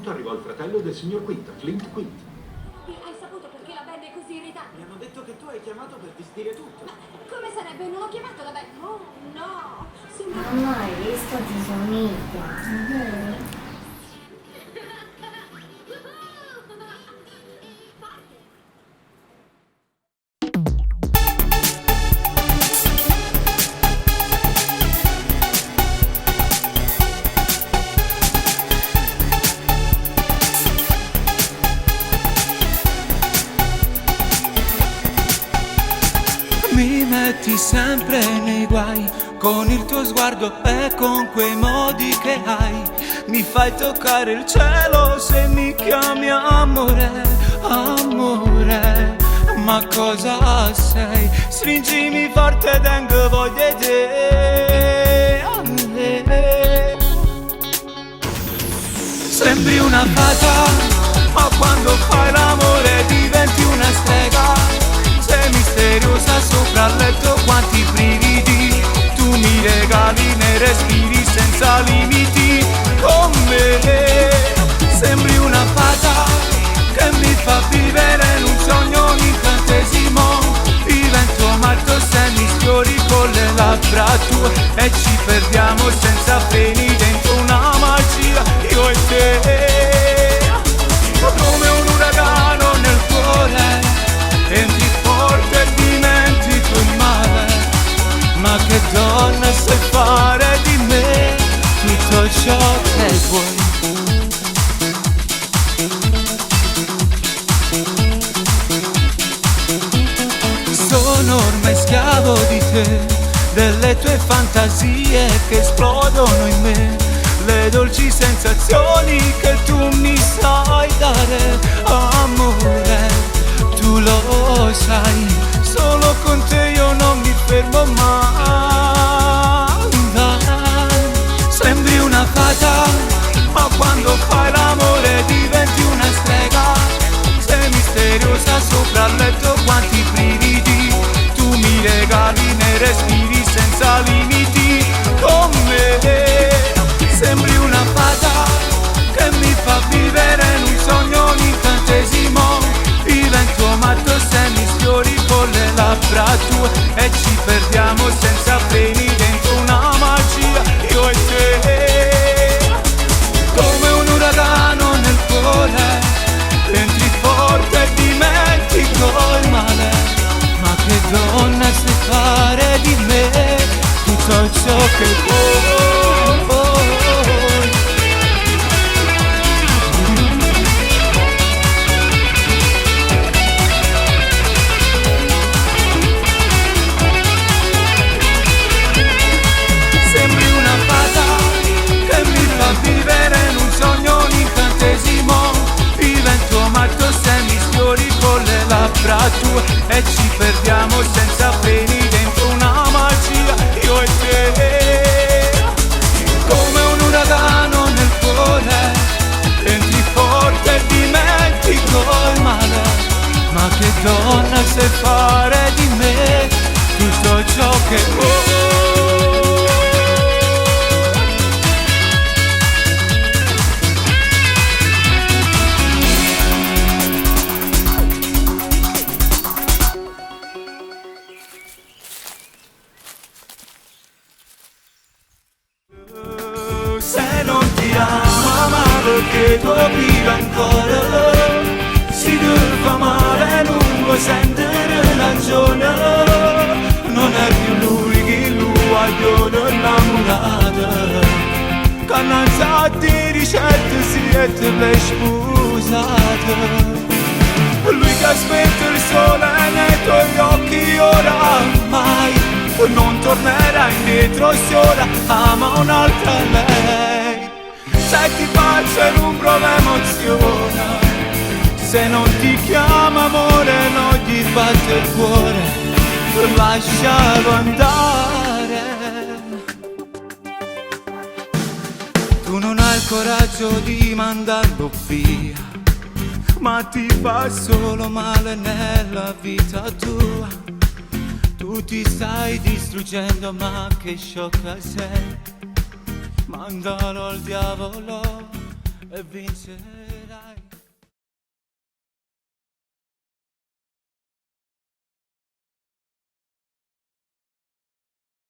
punto arrivò il fratello del signor Quint, Clint Quint. Hai saputo perché la band è così irritante? Mi hanno detto che tu hai chiamato per disdire tutto. Ma come sarebbe? Non ho chiamato la band. Oh, no. Sembra... Mamma, hai visto ti somiglia. Mi metti sempre nei guai con il tuo sguardo e con quei modi che hai. Mi fai toccare il cielo se mi chiami amore, amore. Ma cosa sei? Stringimi forte, tengo voglia di te. Sembri una fata, ma quando fai l'amore diventi una strega. Sei misteriosa sopra il letto, quanti brividi tu mi regali nei respiri senza limiti. Con me sembri una fata che mi fa vivere in un sogno, un incantesimo. Divento matto se mi sfiori con le labbra tue e ci perdiamo senza freni dentro una magia, io e te. Come un uragano nel cuore, entri forte e dimentico il male. Ma che donna sai fare di me tutto ciò che vuoi. Sono ormai schiavo di te, delle tue fantasie che esplodono in me, le dolci sensazioni che tu mi sai dare, amore. Tu lo sai, solo con te io non mi fermo mai. Sembri una fata, ma quando fai l'amore diventi una strega. Sei misteriosa sopra il letto, quanti brividi tu mi regali nei respiri senza limiti. Con me sembri una fata che mi fa vivere in un sogno, un incantesimo. Divento matto se mi sfiori con le labbra tue e ci perdiamo senza freni dentro una magia, io e te. Come un uragano nel cuore, entri forte e dimentico il male. Ma che donna sai fare di me tutto ciò che vuoi. Vivere in un sogno, un incantesimo. Divento matto se mi sfiori con le labbra tue e ci perdiamo senza freni dentro una magia, io e te. Come un uragano nel cuore, entri forte e dimentico il male. Ma che donna sai fare di me tutto ciò che vuoi. Se non ti ama, ma perché tu vivi ancora? Si ti fa male, non puoi sentire ragione. Non è più lui che lui ha innamorato. Cannanza di ricette siete le scusate. Lui che aspetta il sole nei tuoi occhi oramai. Non tornerà indietro se ora ama un'altra lei. Se ti faccio in un prova emoziona, se non ti chiama amore non gli batte il cuore, lascialo andare. Tu non hai il coraggio di mandarlo via, ma ti fa solo male nella vita tua. Tu ti stai distruggendo, ma che sciocca sei. Mandalo al diavolo, e vinse.